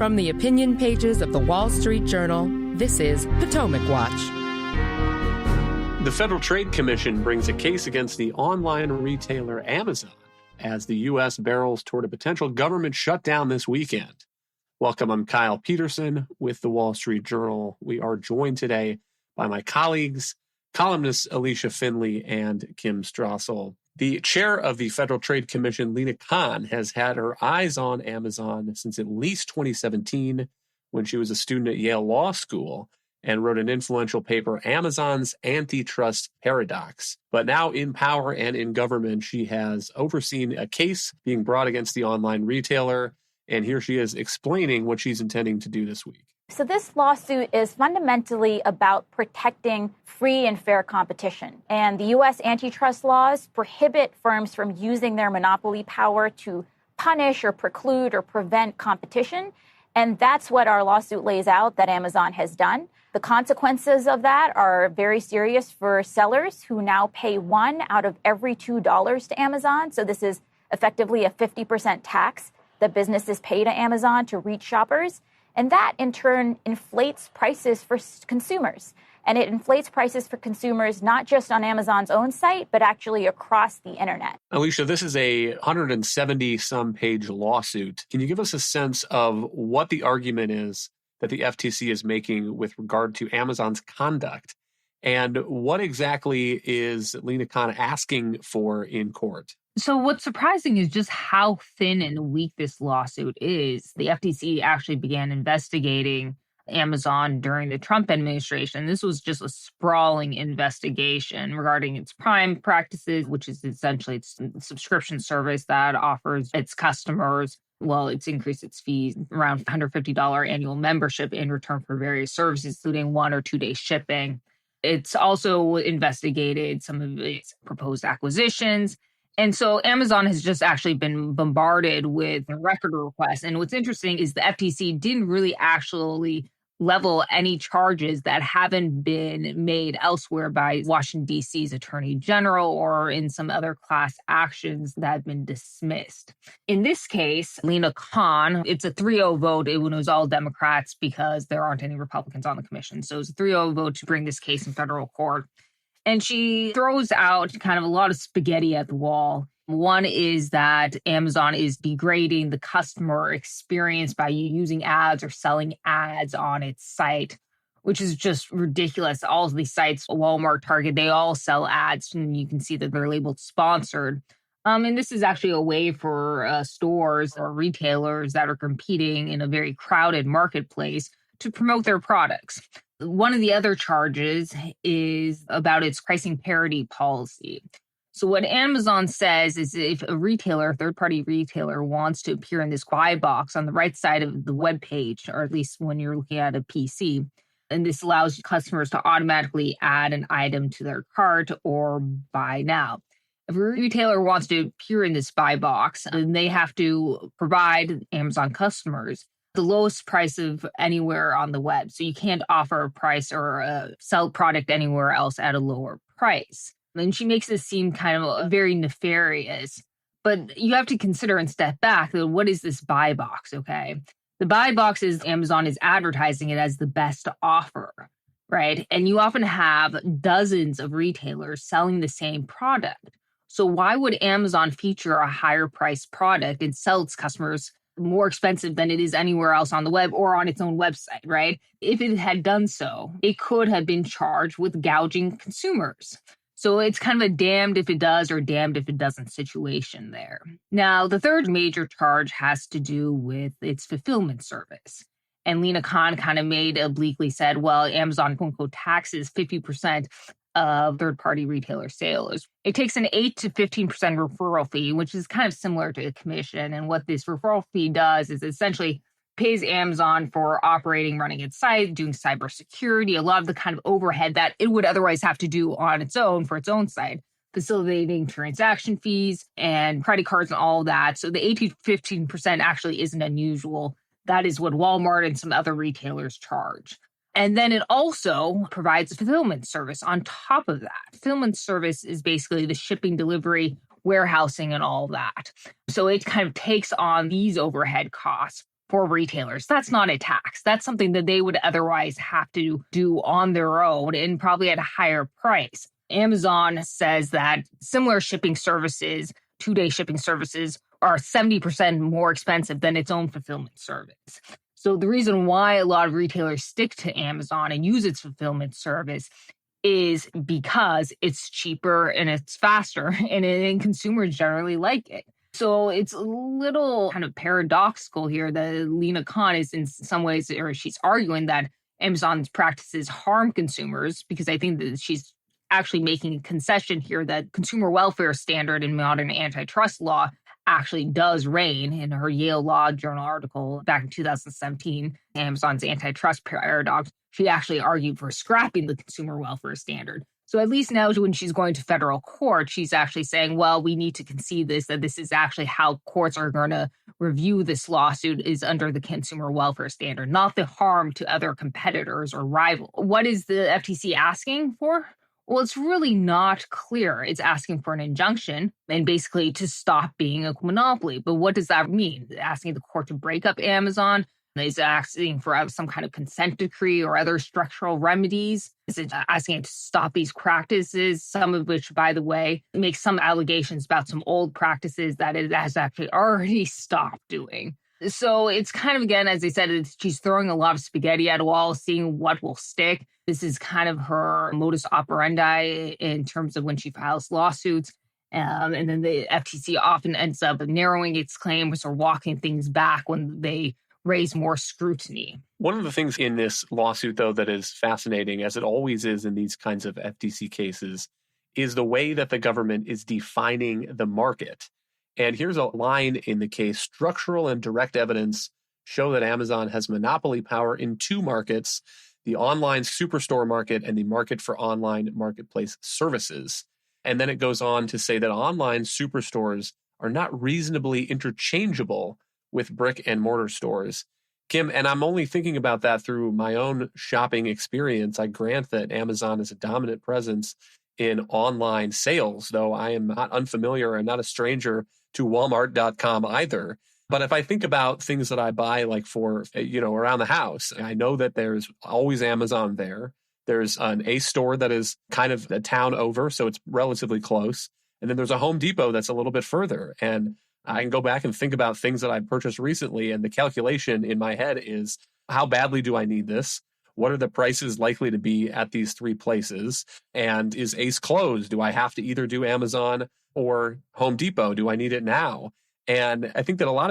From the opinion pages of the Wall Street Journal, this is Potomac Watch. The Federal Trade Commission brings a case against the online retailer Amazon as the U.S. barrels toward a potential government shutdown this weekend. Welcome, I'm Kyle Peterson with the Wall Street Journal. We are joined today by my colleagues, columnists Alicia Finley and Kim Strassel. The chair of the Federal Trade Commission, Lina Khan, has had her eyes on Amazon since at least 2017, when she was a student at Yale Law School and wrote an influential paper, Amazon's Antitrust Paradox. But now in power and in government, she has overseen a case being brought against the online retailer, and here she is explaining what she's intending to do this week. So this lawsuit is fundamentally about protecting free and fair competition. And the U.S. antitrust laws prohibit firms from using their monopoly power to punish or preclude or prevent competition. And that's what our lawsuit lays out that Amazon has done. The consequences of that are very serious for sellers who now pay $1 out of every $2 to Amazon. So this is effectively a 50% tax that businesses pay to Amazon to reach shoppers. And that, in turn, inflates prices for consumers. And it inflates prices for consumers not just on Amazon's own site, but actually across the internet. Alicia, this is a 170-some page lawsuit. Can you give us a sense of what the argument is that the FTC is making with regard to Amazon's conduct? And what exactly is Lina Khan asking for in court? So what's surprising is just how thin and weak this lawsuit is. The FTC actually began investigating Amazon during the Trump administration. This was just a sprawling investigation regarding its Prime practices, which is essentially its subscription service that offers its customers, well, it's increased its fees around $150 annual membership in return for various services, including 1 or 2 day shipping. It's also investigated some of its proposed acquisitions. And so Amazon has just actually been bombarded with record requests. And what's interesting is the FTC didn't really actually level any charges that haven't been made elsewhere by Washington, D.C.'s Attorney General or in some other class actions that have been dismissed. In this case, Lina Khan, it's a 3-0 vote. It was all Democrats because there aren't any Republicans on the commission. So it's a 3-0 vote to bring this case in federal court. And she throws out kind of a lot of spaghetti at the wall. One is that Amazon is degrading the customer experience by using ads or selling ads on its site, which is just ridiculous. All of these sites, Walmart, Target, they all sell ads, and you can see that they're labeled sponsored. And this is actually a way for stores or retailers that are competing in a very crowded marketplace to promote their products. One of the other charges is about its pricing parity policy. So what Amazon says is if a retailer, third-party retailer, wants to appear in this buy box on the right side of the web page, or at least when you're looking at a PC, and this allows customers to automatically add an item to their cart or buy now. If a retailer wants to appear in this buy box, then they have to provide Amazon customers the lowest price of anywhere on the web. So you can't offer a price or sell product anywhere else at a lower price. And she makes this seem kind of very nefarious. But you have to consider and step back, what is this buy box, okay? The buy box is Amazon is advertising it as the best offer, right? And you often have dozens of retailers selling the same product. So why would Amazon feature a higher priced product and sell its customers more expensive than it is anywhere else on the web or on its own website, right? If it had done so, it could have been charged with gouging consumers. So it's kind of a damned if it does or damned if it doesn't situation there. Now, the third major charge has to do with its fulfillment service. And Lina Khan kind of made obliquely said, well, Amazon, quote unquote, taxes 50% of third-party retailer sales. It takes an 8 to 15% referral fee, which is kind of similar to a commission. And what this referral fee does is essentially pays Amazon for operating, running its site, doing cybersecurity, a lot of the kind of overhead that it would otherwise have to do on its own for its own site, facilitating transaction fees and credit cards and all that. So the 8 to 15% actually isn't unusual. That is what Walmart and some other retailers charge. And then it also provides a fulfillment service on top of that. Fulfillment service is basically the shipping, delivery, warehousing, and all that. So it kind of takes on these overhead costs for retailers. That's not a tax. That's something that they would otherwise have to do on their own and probably at a higher price. Amazon says that similar shipping services, 2-day shipping services, are 70% more expensive than its own fulfillment service. So the reason why a lot of retailers stick to Amazon and use its fulfillment service is because it's cheaper and it's faster, and consumers generally like it. So it's a little kind of paradoxical here that Lina Khan is in some ways, or she's arguing that Amazon's practices harm consumers, because I think that she's actually making a concession here that consumer welfare standard in modern antitrust law actually does reign. In her Yale Law Journal article back in 2017, Amazon's antitrust paradox, she actually argued for scrapping the consumer welfare standard. So at least now when she's going to federal court, she's actually saying, well, we need to concede this, that this is actually how courts are going to review this lawsuit is under the consumer welfare standard, not the harm to other competitors or rivals. What is the FTC asking for? Well, it's really not clear. It's asking for an injunction and basically to stop being a monopoly. But what does that mean? Asking the court to break up Amazon? Is it asking for some kind of consent decree or other structural remedies? Is it asking it to stop these practices, some of which, by the way, make some allegations about some old practices that it has actually already stopped doing? So it's kind of, again, as I said, she's throwing a lot of spaghetti at a wall, seeing what will stick. This is kind of her modus operandi in terms of when she files lawsuits. And then the FTC often ends up narrowing its claims or walking things back when they raise more scrutiny. One of the things in this lawsuit, though, that is fascinating, as it always is in these kinds of FTC cases, is the way that the government is defining the market. And here's a line in the case: structural and direct evidence show that Amazon has monopoly power in two markets, the online superstore market and the market for online marketplace services. And then it goes on to say that online superstores are not reasonably interchangeable with brick and mortar stores. Kim, and I'm only thinking about that through my own shopping experience. I grant that Amazon is a dominant presence in online sales, though I am not unfamiliar and not a stranger to Walmart.com either. But if I think about things that I buy, like for, around the house, I know that there's always Amazon there. There's an Ace store that is kind of a town over, so it's relatively close. And then there's a Home Depot that's a little bit further. And I can go back and think about things that I've purchased recently, and the calculation in my head is, how badly do I need this? What are the prices likely to be at these three places? And is Ace closed? Do I have to either do Amazon or Home Depot? Do I need it now? And I think that a lot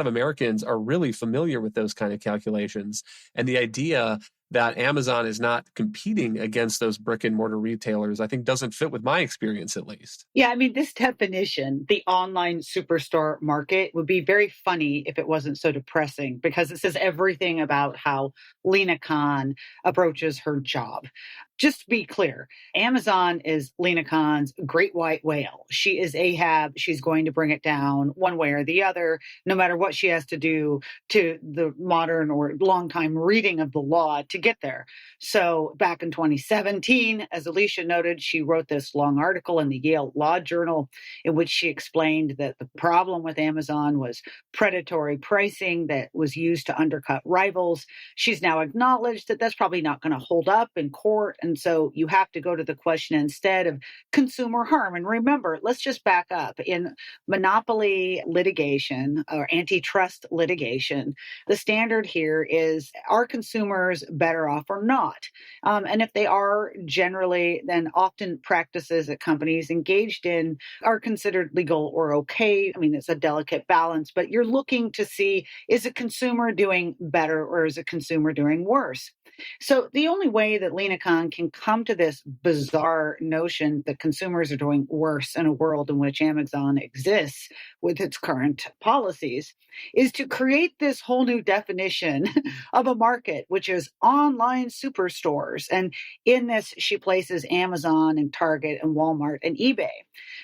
of Americans are really familiar with those kind of calculations. And the idea that Amazon is not competing against those brick and mortar retailers, I think doesn't fit with my experience, at least. Yeah, I mean, this definition, the online superstore market, would be very funny if it wasn't so depressing, because it says everything about how Lina Khan approaches her job. Just to be clear, Amazon is Lina Khan's great white whale. She is Ahab. She's going to bring it down one way or the other, no matter what she has to do to the modern or longtime reading of the law to get there. So back in 2017, as Alicia noted, she wrote this long article in the Yale Law Journal in which she explained that the problem with Amazon was predatory pricing that was used to undercut rivals. She's now acknowledged that that's probably not going to hold up in court. And so you have to go to the question instead of consumer harm. And remember, let's just back up. In monopoly litigation or antitrust litigation, the standard here is, are consumers better off or not? And if they are, generally, then often practices that companies engaged in are considered legal or okay. I mean, it's a delicate balance, but you're looking to see, is a consumer doing better or is a consumer doing worse? So the only way that Lina Khan can come to this bizarre notion that consumers are doing worse in a world in which Amazon exists with its current policies is to create this whole new definition of a market, which is online superstores. And in this, she places Amazon and Target and Walmart and eBay.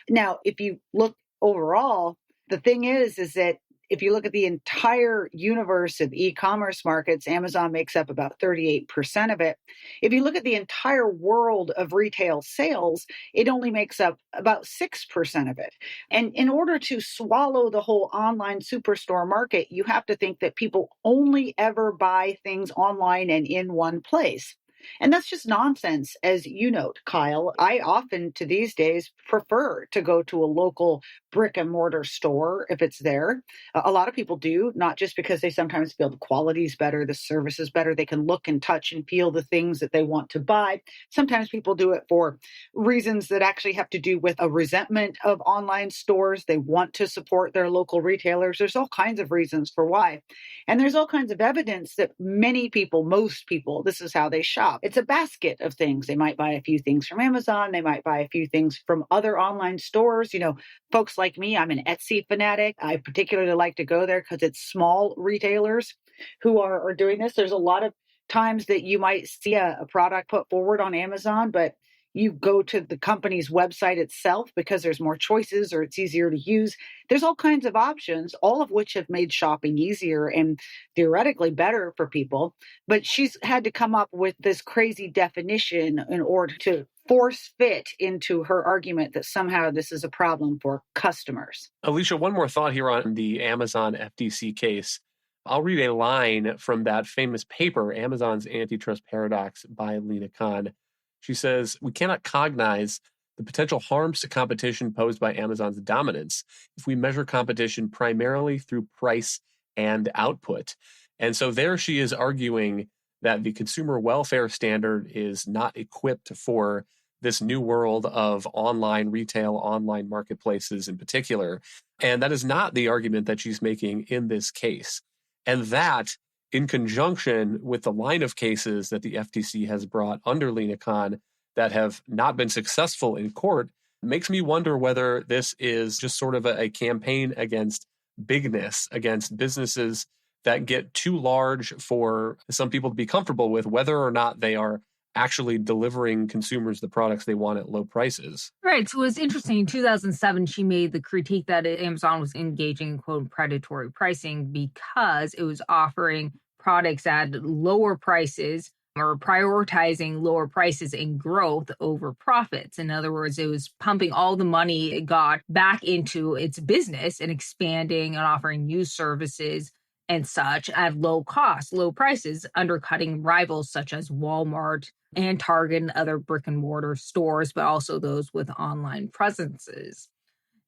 Now, if you look overall, the thing is that If you look at the entire universe of e-commerce markets, Amazon makes up about 38% of it. If you look at the entire world of retail sales, it only makes up about 6% of it. And in order to swallow the whole online superstore market, you have to think that people only ever buy things online and in one place. And that's just nonsense, as you note, Kyle. I often, to these days, prefer to go to a local brick and mortar store if it's there. A lot of people do, not just because they sometimes feel the quality is better, the service is better, they can look and touch and feel the things that they want to buy. Sometimes people do it for reasons that actually have to do with a resentment of online stores. They want to support their local retailers. There's all kinds of reasons for why. And there's all kinds of evidence that many people, most people, this is how they shop. It's a basket of things. They might buy a few things from Amazon. They might buy a few things from other online stores. Folks like me, I'm an Etsy fanatic. I particularly like to go there because it's small retailers who are doing this. There's a lot of times that you might see a product put forward on Amazon, but you go to the company's website itself because there's more choices or it's easier to use. There's all kinds of options, all of which have made shopping easier and theoretically better for people. But she's had to come up with this crazy definition in order to force fit into her argument that somehow this is a problem for customers. Alicia, one more thought here on the Amazon FTC case. I'll read a line from that famous paper, Amazon's Antitrust Paradox by Lina Khan. She says, "We cannot cognize the potential harms to competition posed by Amazon's dominance if we measure competition primarily through price and output." And so there she is arguing that the consumer welfare standard is not equipped for this new world of online retail, online marketplaces in particular. And that is not the argument that she's making in this case. And that, in conjunction with the line of cases that the FTC has brought under Lina Khan that have not been successful in court, makes me wonder whether this is just sort of a campaign against bigness, against businesses that get too large for some people to be comfortable with, whether or not they are actually delivering consumers the products they want at low prices. Right. So it was interesting. In 2007, she made the critique that Amazon was engaging in, quote, predatory pricing because it was offering products at lower prices or prioritizing lower prices and growth over profits. In other words, it was pumping all the money it got back into its business and expanding and offering new services and such at low cost, low prices, undercutting rivals such as Walmart and Target and other brick and mortar stores, but also those with online presences.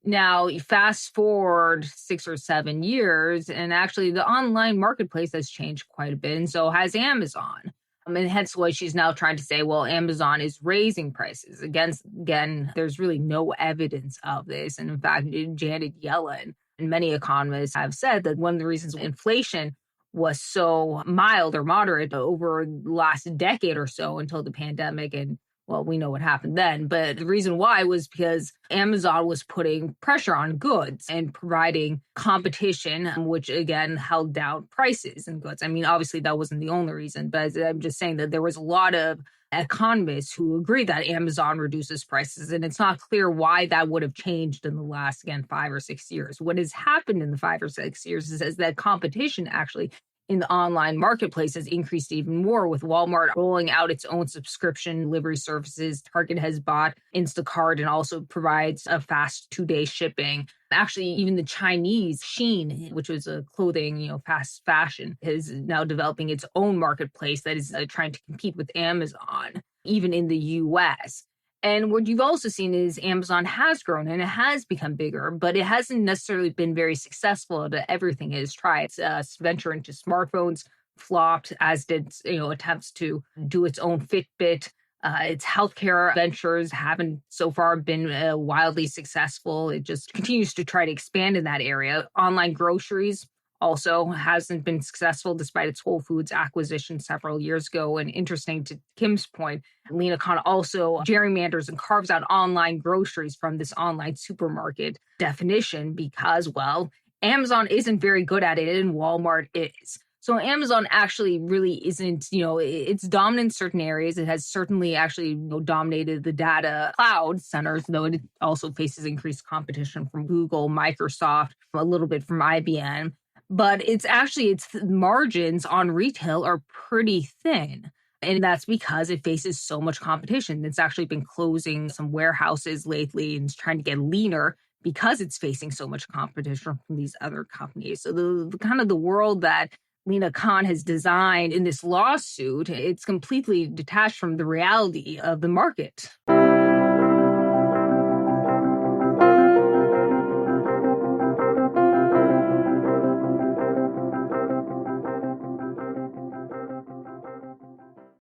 Now, fast forward 6 or 7 years, and actually the online marketplace has changed quite a bit, and so has Amazon. And hence why she's now trying to say, well, Amazon is raising prices. Again, there's really no evidence of this. And in fact, Janet Yellen and many economists have said that one of the reasons inflation was so mild or moderate over the last decade or so until the pandemic, and well, we know what happened then, but the reason why was because Amazon was putting pressure on goods and providing competition, which again held down prices and goods. I mean, obviously that wasn't the only reason, but I'm just saying that there was a lot of economists who agree that Amazon reduces prices, and it's not clear why that would have changed in the last, again, 5 or 6 years. What has happened in the 5 or 6 years is that competition actually in the online marketplace has increased even more, with Walmart rolling out its own subscription delivery services. Target has bought Instacart and also provides a fast 2-day shipping. Actually, even the Chinese Shein, which was a clothing, fast fashion, is now developing its own marketplace that is trying to compete with Amazon, even in the US. And what you've also seen is Amazon has grown and it has become bigger, but it hasn't necessarily been very successful at everything it has tried. Its venture into smartphones flopped, as did attempts to do its own Fitbit. Its healthcare ventures haven't so far been wildly successful. It just continues to try to expand in that area. Online groceries also hasn't been successful despite its Whole Foods acquisition several years ago. And interesting to Kim's point, Lina Khan also gerrymanders and carves out online groceries from this online supermarket definition because, well, Amazon isn't very good at it and Walmart is. So Amazon actually really isn't, it's dominant in certain areas. It has certainly actually dominated the data cloud centers, though it also faces increased competition from Google, Microsoft, a little bit from IBM. But its margins on retail are pretty thin. And that's because it faces so much competition. It's actually been closing some warehouses lately and trying to get leaner because it's facing so much competition from these other companies. So the kind of the world that Lina Khan has designed in this lawsuit, it's completely detached from the reality of the market.